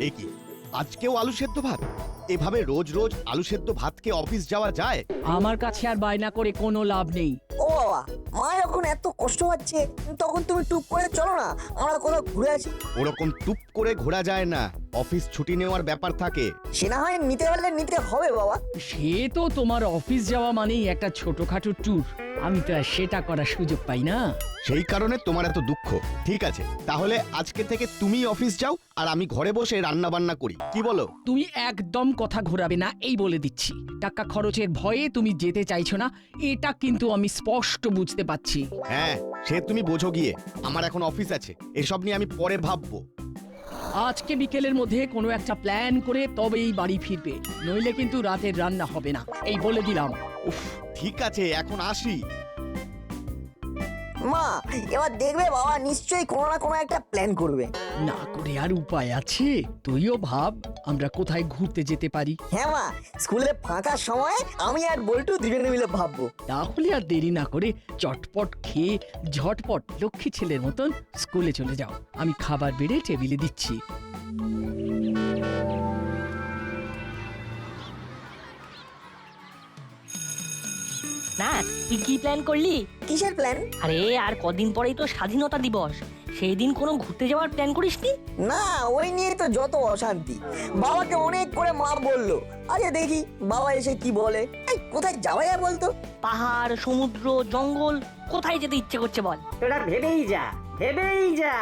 এ কি, আজকেও আলু সেদ্ধ ভাত? এভাবে রোজ রোজ আলু সেদ্ধ ভাতকে অফিস যাওয়া যায়? আমার কাছে আর বায়না করে কোনো লাভ নেই। ও বাবা, মা যখন এত কষ্ট হচ্ছে তখন তুমি টুক করে চলো না, আমরা কোথাও ঘুরে আসি। ওরকম টুপ করে ঘোরা যায় না, অফিস ছুটি নেওয়ার ব্যাপার থাকে। সে না হয় নিতে পারলে নিতে হবে বাবা। সে তো তোমার অফিস যাওয়া মানেই একটা ছোটখাটো ট্যুর, আমি তো আর সেটা করার সুযোগ পাই না। সেই কারণে তোমার এত দুঃখ। ঠিক আছে, তাহলে আজকে থেকে তুমি অফিস যাও আর আমি ঘরে বসে রান্না বান্না করি, কি বলো? তুমি একদম কথা ঘোরাবে না, এই বলে দিচ্ছি। টাকা খরচের ভয়ে তুমি যেতে চাইছো না, এটা কিন্তু আমি স্পষ্ট বুঝতে পারছি। হ্যাঁ, সে তুমি বোঝো গিয়ে। আমার এখন অফিস আছে, এসব নিয়ে আমি পরে ভাববো। আজকে বিকেলের মধ্যে কোনো একটা প্ল্যান করে তবেই বাড়ি ফিরবে, নইলে কিন্তু রাতের রান্না হবে না, এই বলে দিলাম। উফ, ঠিক আছে, এখন আসি। মা, এবার দেখবে বাবা নিশ্চয়ই কোনো না কোনো একটা প্ল্যান করবে। না করে আর উপায় আছে? তুইও ভাব আমরা কোথায় ঘুরতে যেতে পারি। হ্যাঁ মা, স্কুলে ফাঁকা সময় আমি আর বল্টু দুজনে মিলে ভাববো। তাহলে আর দেরি না করে চটপট খেয়ে ঝটপট লক্ষ্মী ছেলের মতন স্কুলে চলে যাও। আমি খাবার বেড়ে টেবিলে দিচ্ছি। না, তুই কি প্ল্যান করলি? কিসের প্ল্যান? আরে আর কদিন পরেই তো স্বাধীনতা দিবস, সেই দিন কোনো ঘুরতে যাওয়ার প্ল্যান করিসনি? না, ওই নিয়ে তো যত অশান্তি। বাবাকে অনেক করে মা বললো, আরে দেখি বাবা এসে কি বলে। এই কোথায় যাওয়া যায় বলতো? পাহাড়, সমুদ্র, জঙ্গল, কোথায় যেতে ইচ্ছে করছে বল? তোরা ভেবেই যা, ভেবেই যা,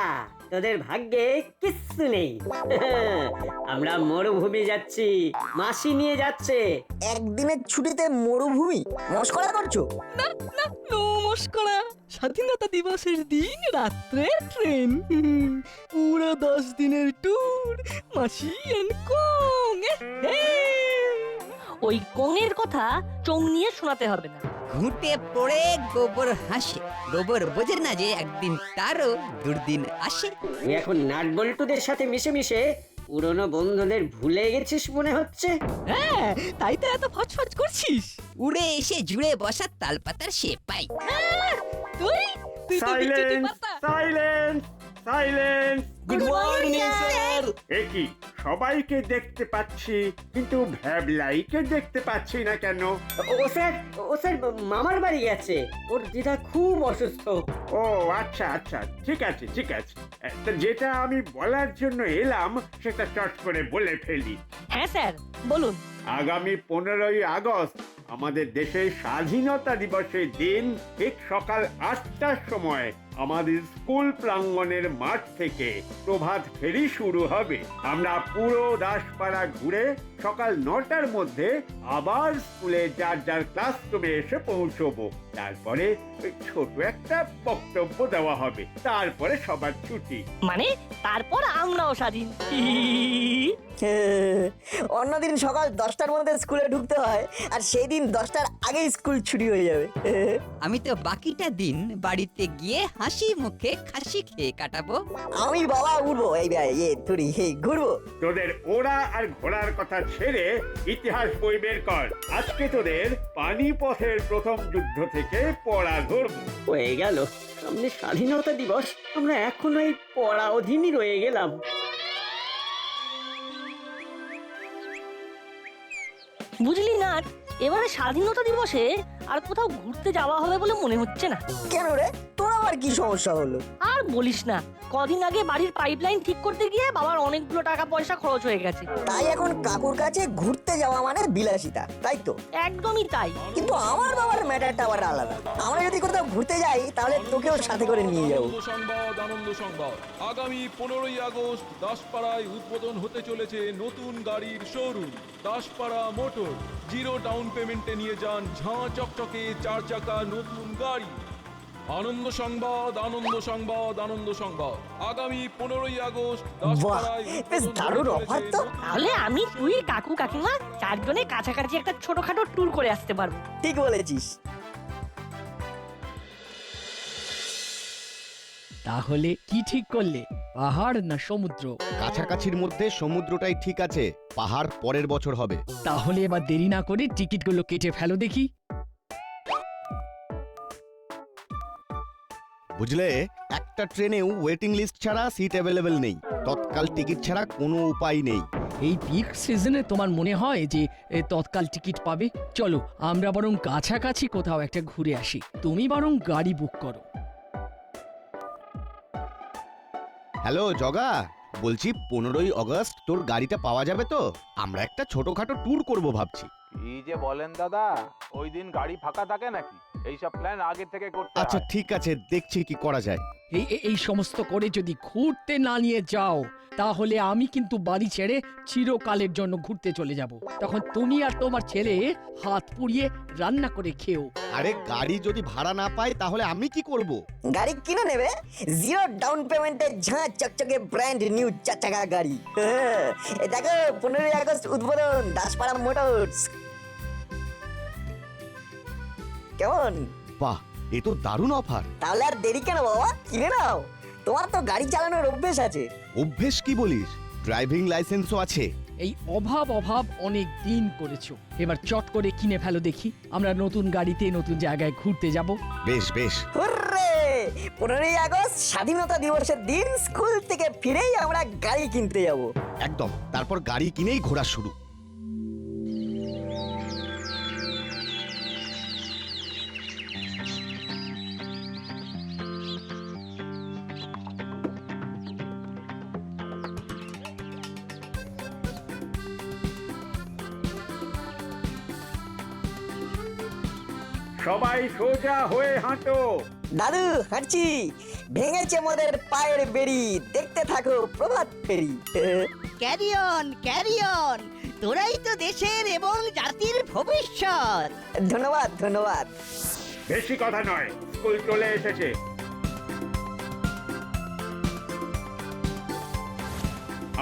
তোদের ভাগ্যে কিচ্ছু নেই। আমরা মরুভূমি যাচ্ছি, মাসি নিয়ে যাচ্ছে। একদিনের ছুটিতে মরুভূমি? মস্করা করছো? নমস্কার। স্বাধীনতা দিবসের দিন রাত্রে ট্রেন, পুরো 10 দিনের ট্যুর, মাসি এন্ড কং। ওই কঙের কথা চোখ নিয়ে শোনাতে হবে না। ঘুঁটে পড়ে গোবর হাসে, গোবর বোঝে না যে একদিন তারও দুর্দিন আসে। তুই এখন নাটবল্টুদের সাথে মিশে মিশে পুরনো বন্ধুদের ভুলে গেছিস মনে হচ্ছে। হ্যাঁ, তাই তো এত ফচফচ করছিস। উড়ে এসে জুড়ে বসা তালপাতার সে পাই। তুই তো বিচ্ছুটি সাইলেন্স, পাতা। Silence, silence. Good morning sir. একই সবাইকে দেখতে পাচ্ছি, কিন্তু ভ্যাবলাইকে দেখতে পাচ্ছি না কেন? ও স্যার মামার বাড়ি গেছে, ওর দিদা খুব অসুস্থ। ও আচ্ছা আচ্ছা, ঠিক আছে ঠিক আছে। তা যেটা আমি বলার জন্য এলাম সেটা চট করে বলে ফেলি। হ্যাঁ স্যার, বলুন। আগামী 15ই আগস্ট আমাদের দেশের স্বাধীনতা দিবসের দিন ঠিক সকাল 8টার সময় আমাদের স্কুল প্রাঙ্গণের মাঠ থেকে প্রভাত ফেরি শুরু হবে। আমরা পুরো দাসপাড়া ঘুরে সকাল 9টার মধ্যে আবার স্কুলে যার যার ক্লাসরুমে এসে পৌঁছবো। তারপরে ছোট একটা বক্তব্য দেওয়া হবে, তারপরে সবার ছুটি। মানে তারপর আমরাও স্বাধীন। অন্যদিন সকাল 10টার মধ্যে স্কুলে ঢুকতে হয়, আর সেই দিন 10টার আগেই স্কুল ছুটি হয়ে যাবে। আমি তো বাকিটা দিন বাড়িতে গিয়ে হাসি মুখে খাসি খেয়ে কাটাবো। আমি বাবা উঠবো, এই ঘুরবো। তোদের ওরা আর ঘোড়ার কথা ছেড়ে ইতিহাস বই বের কর। আজকে তোদের পানিপথের প্রথম যুদ্ধ থেকে পড়া ধরবো। হয়ে গেল, সামনে স্বাধীনতা দিবস, আমরা এখনো এই পড়া অধীনই রয়ে গেলাম। বুঝলি না, এবারে স্বাধীনতা দিবসে আর কোথাও ঘুরতে যাওয়া হবে বলে মনে হচ্ছে না। কেন রে, তোর আবার কি সমস্যা হলো? আর বলিস না, কদিন আগে বাড়ির পাইপলাইন ঠিক করতে গিয়ে বাবার অনেকগুলো টাকা পয়সা খরচ হয়ে গেছে। তাই এখন কাকুর কাছে ঘুরতে যাওয়া মানে বিলাসিতা, তাই তো? একদমই তাই। কিন্তু আমার বাবার ম্যাটারটা আবার আলাদা। আমরা যদি কোথাও ঘুরতে যাই তাহলে তোকেও সাথে করে নিয়ে যাবো। আনন্দ সংবাদ, আগামী 15ই আগস্ট দাসপাড়ায় উদ্বোধন হতে চলেছে নতুন গাড়ির showroom Daspara motor. Zero down পেমেন্টে নিয়ে যান ঝাঁ চকচকে 4 চাকা নতুন গাড়ি। আনন্দ সংবাদ, আনন্দ সংবাদ, আনন্দ সংবাদ, আগামী 15ই আগস্ট দাসপাড়ায় বেশ দারুণ অফার তো। তাহলে আমি, তুই, কাকু, কাকিমা চারজনে কাছাকাছি একটা ছোটখাটো ট্যুর করে আসতে পারবো। ঠিক বলেছিস। তাহলে কি ঠিক করলে, পাহাড় না সমুদ্র? কাছাকাছির মধ্যে সমুদ্রটাই ঠিক আছে, পাহাড় পরের বছর হবে। তাহলে এবার দেরি না করে টিকিটগুলো কেটে ফেলো দেখি। বুঝলে, একটা ট্রেনেও ওয়েটিং লিস্ট ছাড়া সিট অ্যাভেলেবেল নেই, তৎকাল টিকিট ছাড়া কোনো উপায় নেই। এই পিক সিজনে তোমার মনে হয় যে তৎকাল টিকিট পাবে? চলো আমরা বরং কাছাকাছি কোথাও একটা ঘুরে আসি, তুমি বরং গাড়ি বুক করো। হ্যালো জগা, বলছি 15ই আগস্ট তোর গাড়িটা পাওয়া যাবে তো? আমরা একটা ছোটখাটো ট্যুর করব ভাবছি। কি যে বলেন দাদা, ওই দিন গাড়ি ফাঁকা থাকে নাকি? এইসব প্ল্যান আগে থেকে করতে আচ্ছা হয়। ঠিক আছে, দেখছি কি করা যায়। এই সমস্ত করে যদি ঘুরতে না নিয়ে যাও তাহলে আমি কিন্তু বাড়ি ছেড়ে চিরকালের জন্য ঘুরতে চলে যাব। তখন তুমি আর তোমার ছেলে হাত পুড়িয়ে রান্না করে খেও। আরে গাড়ি যদি ভাড়া না পাই তাহলে আমি কি করব? গাড়ি কিনে নেবে, 0 ডাউন পেমেন্টে ঝাঁ চকচকে ব্র্যান্ড নিউ 4 চাকা গাড়ি। এই দেখো 15ই আগস্ট উদ্বোধন দাসপাড়া মোটরস। কেমন? বাহ, এ তো দারুণ অফার। তাহলে আর দেরি কেন বাবা, কিনে নাও। তোমার তো গাড়ি চালানোর অভ্যেস আছে। অভ্যেস কি বলিস? ড্রাইভিং লাইসেন্সও আছে। এই অভাব অনেক দিন করেছো, এবার চট করে কিনে ফেলো দেখি, আমরা নতুন গাড়িতে নতুন জায়গায় ঘুরতে যাব। বেশ বেশ। হুররে! 15ই আগস্ট স্বাধীনতা দিবসের দিন স্কুল থেকে ফিরেই আমরা গাড়ি কিনতে যাব। একদম, তারপর গাড়ি কিনেই ঘোরা শুরু। সবাই সোজা হয়ে হাঁটো। দাদু হাঁটছি, ভেঙেছে মোদের পায়ের বেড়ি, দেখতে থাকো প্রভাত ফেরি। ক্যারি অন, তোরাই তো দেশের এবং জাতির ভবিষ্যৎ। ধন্যবাদ ধন্যবাদ। বেশি কথা নয়, স্কুল চলে এসেছে।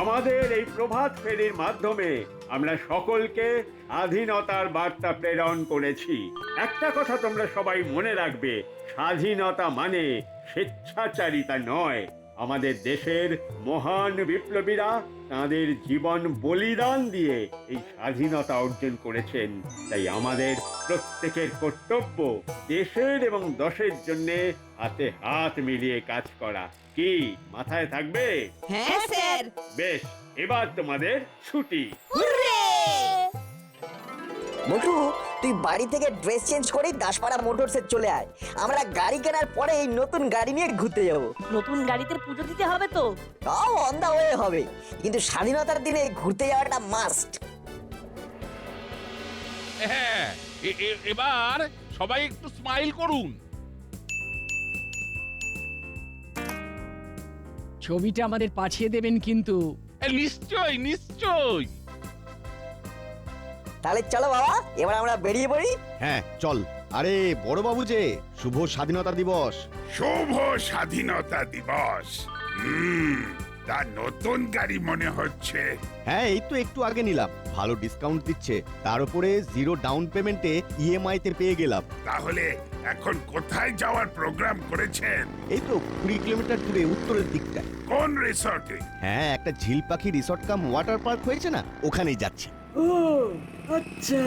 আমাদের এই প্রভাত ফেরির মাধ্যমে আমরা সকলকে স্বাধীনতার বার্তা প্রেরণ করেছি। একটা কথা তোমরা সবাই মনে রাখবে, স্বাধীনতা মানে স্বেচ্ছাচারিতা নয়। আমাদের দেশের মহান বিপ্লবীরা তাদের জীবন বলিদান দিয়ে এই স্বাধীনতা অর্জন করেছেন। তাই আমাদের প্রত্যেকের কর্তব্য দেশের এবং দশের জন্য হাতে হাত মিলিয়ে কাজ করা। কি মাথায় থাকবে? হ্যাঁ স্যার। বেশ, এবার তোমাদের ছুটি। মোটু, তুই বাড়ি থেকে ড্রেস চেঞ্জ করে দাসপাড়া মোটরসে চলে আয়। আমরা গাড়ি কেনার পরে এই নতুন গাড়ি নিয়ে ঘুরতে যাব। নতুন গাড়িতে পুজো দিতে হবে তো? তাও অন দা ওয়ে হবে, কিন্তু স্বাধীনতার দিনে ঘুরতে যাওয়াটা মাস্ট। হ্যাঁ, এবার সবাই একটু স্মাইল করুন। ছবিটা আমাদের পাঠিয়ে দেবেন কিন্তু। নিশ্চয় নিশ্চয়। তাহলে চলো বাবা, এবার আমরা বেরিয়ে পড়ি। হ্যাঁ চল। আরে বড় বাবু যে, শুভ স্বাধীনতা দিবস। শুভ স্বাধীনতা দিবস। তা নতুন গাড়ি মনে হচ্ছে। হ্যাঁ এই তো একটু আগে নিলাম, ভালো ডিসকাউন্ট দিচ্ছে, তার উপরে 0 ডাউন পেমেন্টে ইএমআই তে পেয়ে গেলাম। তাহলে এখন কোথায় যাওয়ার প্রোগ্রাম করেছেন? এই তো 20 কিলোমিটার দূরে উত্তরের দিকটায়। কোন রিসর্টে? হ্যাঁ, একটা ঝিল পাখি রিসর্ট কাম ওয়াটার পার্ক হয়েছে না, ওখানেই যাচ্ছি। ও আচ্ছা,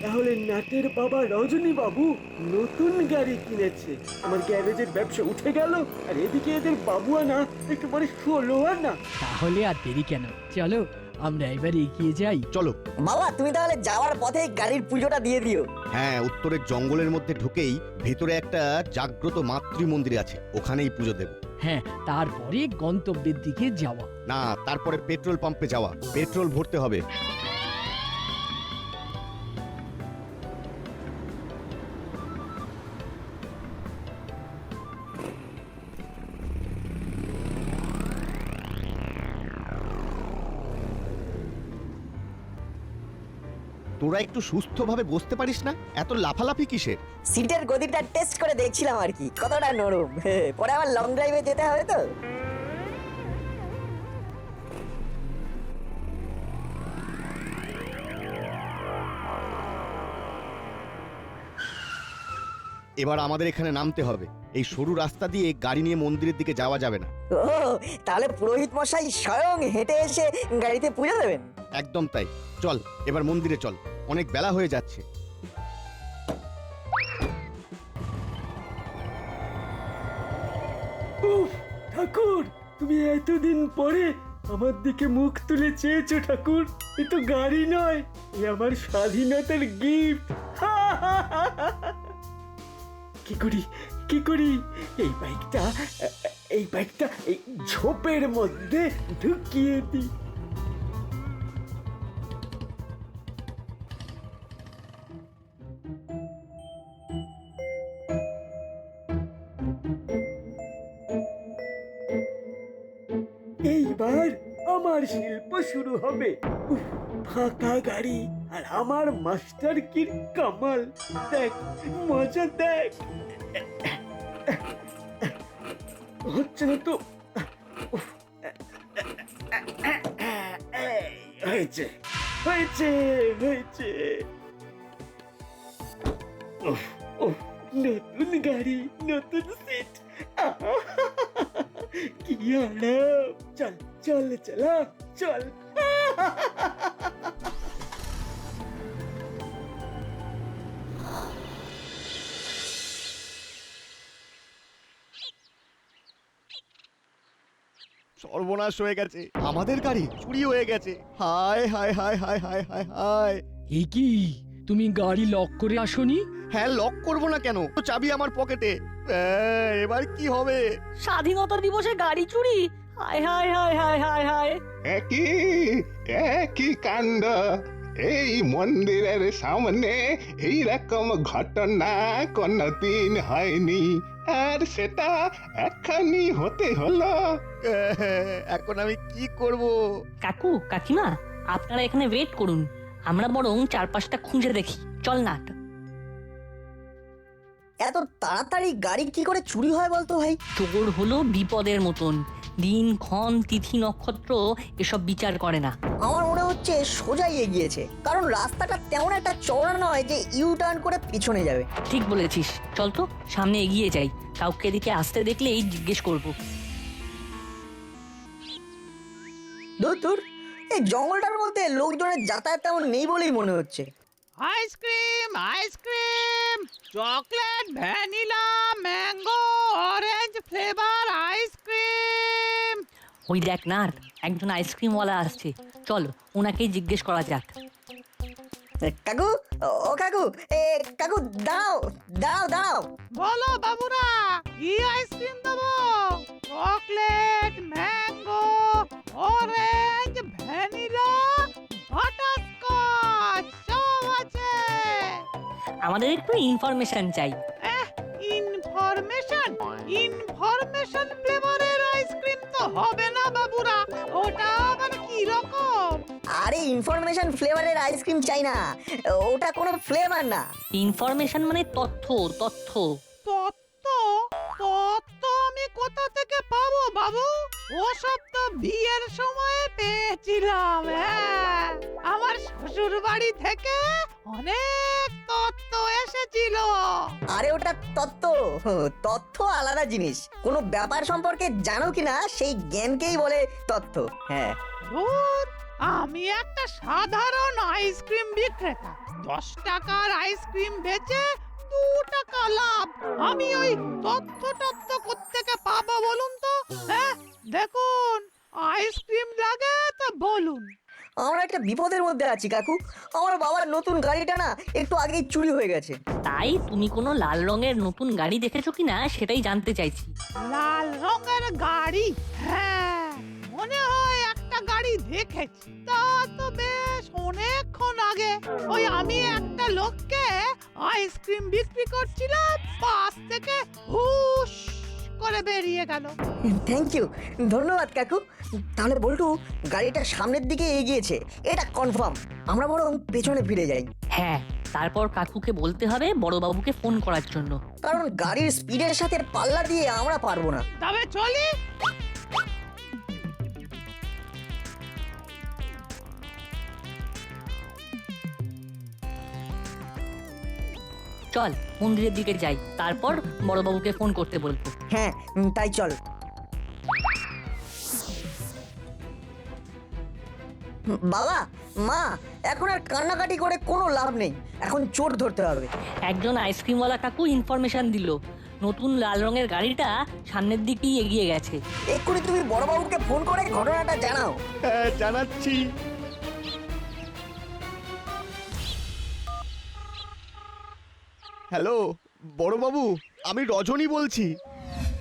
তাহলে নাটের বাবা রজনী বাবু নতুন গাড়ি কিনেছে। আমার গ্যারেজের ব্যবসা উঠে গেল, আর এদিকে এদের বাবু আনা একেবারে 16 আনা। তাহলে আর দেরি কেন, চলো আমরা এবার এগিয়ে যাই। চলো বাবা, তুমি তাহলে যাওয়ার পথে গাড়ির পুজোটা দিয়ে দিও। হ্যাঁ, উত্তরের জঙ্গলের মধ্যে ঢুকেই ভেতরে একটা জাগ্রত মাতৃ মন্দির আছে, ওখানেই পুজো দেব। হ্যাঁ, তারপরে গন্তব্যের দিকে যাওয়া। না, তারপরে পেট্রোল পাম্পে যাওয়া, পেট্রোল ভরতে হবে। তোরা একটু সুস্থভাবে বসতে পারিস না? এত লাফালাফি কিসের? সিটের গদিটা টেস্ট করে দেখছিলাম আর কি, কতটা নরম। পরে আবার লং ড্রাইভে যেতে হবে তো। এবার আমাদের এখানে নামতে হবে। এই সরু রাস্তা দিয়ে গাড়ি নিয়ে মন্দিরের দিকে যাওয়া যাবে না। ও, তাহলে পুরোহিত মশাই স্বয়ং হেঁটে এসে গাড়িতে পুজো দেবেন? একদম তাই। চল এবার মন্দিরে চল, অনেক বেলা হয়ে যাচ্ছে। উফ, ঠাকুর তুমি এতদিন পরে আমার দিকে মুখ তুলে চেয়েছো ঠাকুর। এ তো গাড়ি নয়, এ আমার স্বাধীনতার গিফট। কি করি এই বাইকটা এই ঝোপের মধ্যে ঢুকিয়ে দিই। এইবার আমার শিল্প শুরু হবে। উফ, ফাঁকা গাড়ি আর আমার মাস্টার কি কামাল। দেখ মজা দেখ। হচ্ছে না তো। উফ, হয়েছে হয়েছে হয়েছে। উফ, উফ, নতুন গাড়ি, নতুন সিট। কি আরাম। চল চল চলা চল। সর্বনাশ হয়ে গেছে, আমাদের গাড়ি চুরি হয়ে গেছে। হায় হায় হায় হায় হায় হায় হায়। এ কি, তুমি গাড়ি লক করে আসোনি? হ্যাঁ, লক করবো না কেন? তো চাবি আমার পকেটে। এবার কি হবে? স্বাধীনতা দিবসে গাড়ি চুরি? হায় হায় হায় হায় হায় হায়। একই কাণ্ড। এই মন্দিরের সামনে এইরকম ঘটনা কোনদিন হয়নি, আর সেটা এখনই হতে হলো। এখন আমি কি করব? কাকু কাকিমা, আপনারা এখানে ওয়েট করুন, আমরা বরং চারপাশটা খুঁজে দেখি। চল না। এত তাড়াতাড়ি গাড়ি কি করে চুরি হয় বলতো ভাই? চোর হলো বিপদের মতন, দিন ক্ষণ তিথি নক্ষত্র এসব বিচার করে না। আমার মনে হচ্ছে সোজাই এগিয়েছে, কারণ রাস্তাটা তেমন একটা চওড়া নয় যে ইউ টার্ন করে পিছনে যাবে। ঠিক বলেছিস, চল তো সামনে এগিয়ে যাই, কাউকে এদিকে আসতে দেখলেই জিজ্ঞেস করব। দূর, এই জঙ্গলটার মধ্যে লোকজনের যাতায়াত তেমন নেই বলেই মনে হচ্ছে। Ice cream ice cream, chocolate, vanilla, mango, orange flavour ice cream. ওই দেখ না, একজন আইসক্রিমওয়ালা আসছে, চল ওনাকেই জিজ্ঞেস করা যাক। কাকু, ও কাকু, কাকু দাঁড়াও দাঁড়াও দাঁড়াও। বলো বাবুরা, কি আইসক্রিম দেবো? Chocolate, mango, orange, vanilla, butterscotch সব আছে। আমাদের একটু ইনফরমেশন চাই। ইনফরমেশন ফ্লেভারের আইসক্রিম তো হবে না বাবুরা, ওটা আবার কি রকম? আরে ইনফরমেশন ফ্লেভারের আইসক্রিম চাই না, ওটা কোনো ফ্লেভার না। ইনফরমেশন মানে তথ্য। তথ্য তথ্য আমি কোথা থেকে পাবো বাবু? ওসব তো বিয়ের সময় পেয়েছিলাম। হ্যাঁ, আমার শ্বশুর বাড়ি থেকে অনেক তথ্য এসেছিল। আরে ওটা তথ্য আলাদা জিনিস। কোনো ব্যাপার সম্পর্কে জানো কিনা সেই জ্ঞানকেই বলে তথ্য। হ্যাঁ, আমি একটা সাধারণ আইসক্রিম বিক্রেতা, 10 টাকার আইসক্রিম বেচে 2 টাকা লাভ। আমি ওই তথ্য কোত্থেকে পাবো বলুন তো? হ্যাঁ, দেখুন আইসক্রিম লাগে তো বলুন। আমরা একটা বিপদের মধ্যে আছি কাকু। আমার বাবার নতুন গাড়িটা না একটু আগেই চুরি হয়ে গেছে। তাই তুমি কোনো লাল রঙের নতুন গাড়ি দেখেছো কিনা সেটাই জানতে চাইছি। লাল রঙের গাড়ি? হ্যাঁ, মনে হয় একটা গাড়ি দেখেছি, তা তো বেশ অনেকক্ষণ আগে। ওই আমি একটা লোককে আইসক্রিম বিক্রি করছিলাম, পাশ থেকে হুশ করে বেরিয়ে গেল। থ্যাংক ইউ, ধন্যবাদ কাকু। তাহলে বল্টু গাড়িটা সামনের দিকে এগিয়েছে, এটা কনফার্ম। আমরা বরং পেছনে ফিরে যাই। হ্যাঁ, তারপর কাকুকে বলতে হবে বড়বাবুকে ফোন করার জন্য, কারণ গাড়ির স্পিডের সাথে পাল্লা দিয়ে আমরা পারবো না। তবে চলি। চল মন্দিরের দিকে যাই, তারপর বড়বাবুকে ফোন করতে বলবো। হ্যাঁ, তাই চল। বাবা, মা, এখন আর কান্নাকাটি করে কোনো লাভ নেই, এখন চোর ধরতে হবে। একজন আইসক্রিমওয়ালা কাকু ইনফরমেশন দিল, নতুন লাল রঙের গাড়িটা সামনের দিকেই এগিয়ে গেছে। এক্ষুনি তুমি বড়বাবুকে ফোন করে ঘটনাটা জানাও। হ্যাঁ, জানাচ্ছি। হ্যালো বড়বাবু, আমি রজনী বলছি।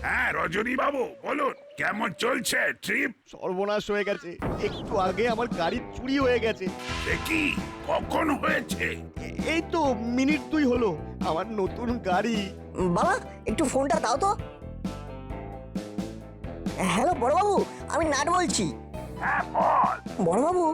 হ্যাঁ রজনী বাবু বলুন, কেমন চলছে ট্রিপ? সর্বনাশ হয়ে গেছে, একটু আগে আমার গাড়ি চুরি হয়ে গেছে। কি কখন হয়েছে? এই তো মিনিট 2 হলো। আমার নতুন গাড়ি। বাবা একটু ফোনটা দাও তো। হ্যালো বড়বাবু, আমি নাট বলছি। হ্যাঁ বল। বড়বাবু,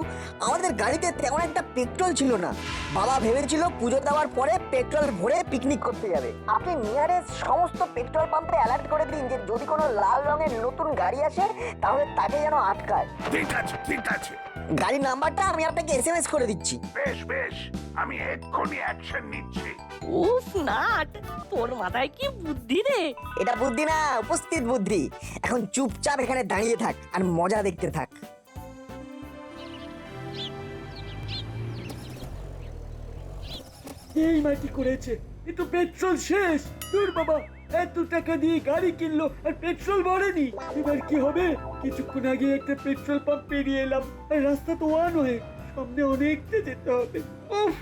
আমাদের গাড়িতে তেমন একটা পেট্রোল ছিল না। বাবা ভেবেছিল পুজো দেওয়ার পরে পেট্রোল ভরে পিকনিক করতে যাবে। আপনি নিয়ারেস্ট সমস্ত পেট্রোল পাম্পে অ্যালার্ট করে দিন যে যদি কোনো লাল রঙের নতুন গাড়ি আসে তাহলে তাকে যেন আটকায়। ঠিক আছে ঠিক আছে। গাড়ির নাম্বারটা আমি আপনাকে SMS করে দিচ্ছি। বেশ বেশ, আমি এক্ষুনি অ্যাকশন নিচ্ছি। উফ নাট, তোর মাথায় কি বুদ্ধি রে! এটা বুদ্ধি না, উপস্থিত বুদ্ধি। এখন চুপচাপ এখানে দাঁড়িয়ে থাক আর মজা দেখতে থাক। এই মাটি করেছে, কিন্তু পেট্রোল শেষ। দূর বাবা, এত টাকা দিয়ে গাড়ি কিনলো আর পেট্রোল ভরেনি। এবার কি হবে? কিছুক্ষণ আগে একটা পেট্রোল পাম্প পেরিয়ে এলাম আর রাস্তা তো ওয়ান হয়ে, সামনে অনেকটা যেতে হবে। উফ,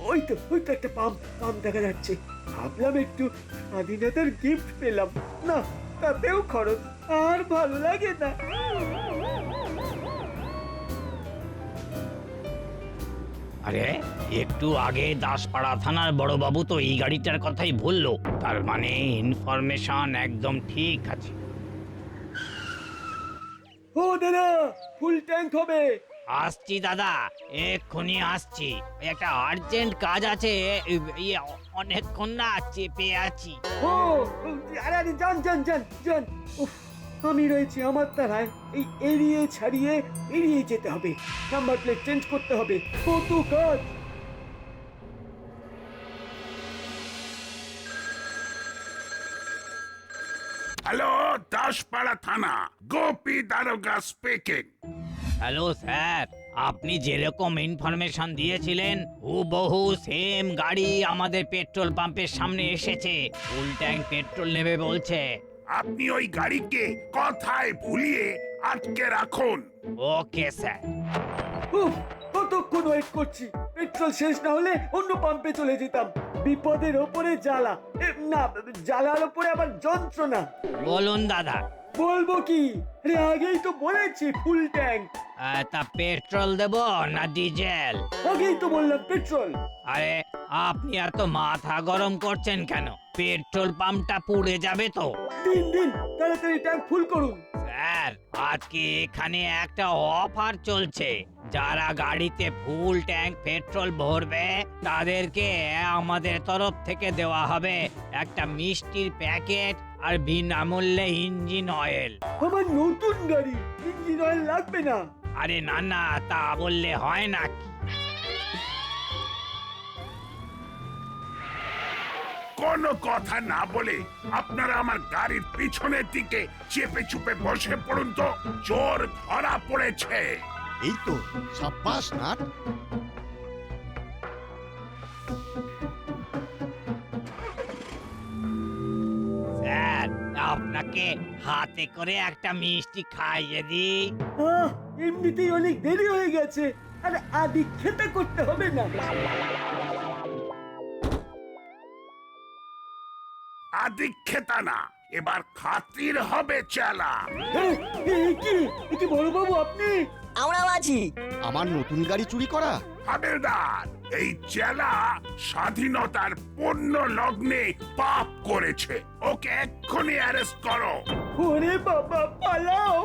ওই তো একটা পাম্প দেখা যাচ্ছে। ভাবলাম একটু স্বাধীনতার গিফট পেলাম, না তাতেও খরচ, আর ভালো লাগে না। আরে একটু আগে দাসপাড়া থানার বড়বাবু তো এই গাড়িটার কথাই বললো, তার মানে ইনফরমেশন একদম ঠিক আছে। ও দাদা, ফুল ট্যাঙ্ক হবে। আসছি দাদা, এক্ষুনি আসছি। একটা আর্জেন্ট কাজ আছে, অনেকক্ষণ না চেপে আছি। ও আরে আরে, যান যান যান যান। উফ, আমি রয়েছি আমার তারায়। এই এড়িয়ে ছাড়িয়ে এড়িয়ে যেতে হবে, নাম্বার প্লেট চেঞ্জ করতে হবে, কত কাজ। হ্যালো দাসপাড়া থানা, গোপী দারোগা স্পিকিং। হ্যালো স্যার, আপনি যেরকম ইনফরমেশন দিয়েছিলেন হুবহু সেম গাড়ি আমাদের পেট্রোল পাম্পের সামনে এসেছে। ফুল ট্যাঙ্ক পেট্রোল নেবে বলছে। আপনি ওই গাড়িকে কথায় ভুলিয়ে আটকে রাখুন। Okay sir. উফ, কতক্ষণ ওয়েট করছি। পেট্রোল শেষ না হলে অন্য পাম্পে চলে যেতাম। বিপদের ওপরে জ্বালা, না জ্বালার ওপরে আবার যন্ত্রণা। বলুন দাদা। বলবো কি, আরে আগেই তো বলেছি ফুল ট্যাঙ্ক। তা পেট্রোল দেব না ডিজেল? আগেই তো বললাম পেট্রোল। আরে আপনি এত মাথা গরম করছেন কেন? পেট্রোল পাম্পটা পুড়ে যাবে তো। দিন তাড়াতাড়ি ট্যাঙ্ক ফুল করুন। স্যার, আজকে এখানে একটা অফার চলছে। যারা গাড়িতে ফুল ট্যাঙ্ক পেট্রোল ভরবে তাদেরকে আমাদের তরফ থেকে দেওয়া হবে একটা মিষ্টির প্যাকেট আর বিনামূল্যে ইঞ্জিন অয়েল। আমার নতুন গাড়ি, ইঞ্জিন অয়েল লাগবে না। আরে না না, তা বললে হয় নাকি? কোনো কথা না বলে আপনারা আমার গাড়ির পিছনের দিকে চেপে চুপে বসে পড়ুন তো, চোর ধরা পড়েছে। এই তো, সাব্বাস নাট। স্যার, আপনাকে হাতে করে একটা মিষ্টি খাইয়ে দিই। এমনিতেই অনেক দেরি হয়ে গেছে, আর আদি খেতে করতে হবে না। আদিক্ষেতা না, এবার খাতির হবে চালা। কি বড় বাবু আপনি? আমরাও আছি। আমার নতুন গাড়ি চুরি করা? হাবেলদার, এই চেলা স্বাধীনতার পূর্ণ লগ্নে পাপ করেছে, ওকে এক্ষুনি অ্যারেস্ট করো। ওরে বাবা, পালাও।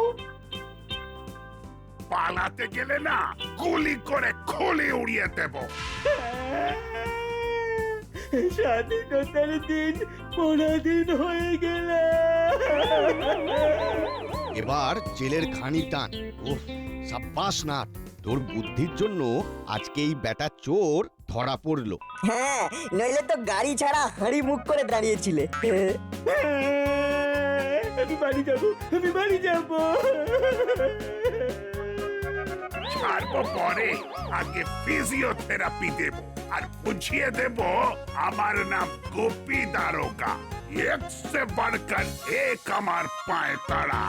পালাতে গেলে না গুলি করে খুলি উড়িয়ে দেব। স্বাধীনতার দিন পরাধীন হয়ে গেল। এবার জেলের ঘানি টান। ওহ, সাব্বাস নাট, তোর বুদ্ধির জন্য আজকে এই বেটা চোর ধরা পড়লো। হ্যাঁ, নইলে তো গাড়ি ছাড়া হাঁড়ি মুখ করে দাঁড়িয়েছিলে। আমি বাড়ি যাবো। ছাড়বো পরে, আগে ফিজিওথেরাপি দেব আর বুঝিয়ে দেব আমার নাম গোপী দারোগা। এক সে বাড়কর এক আমার পায়ে তাড়া।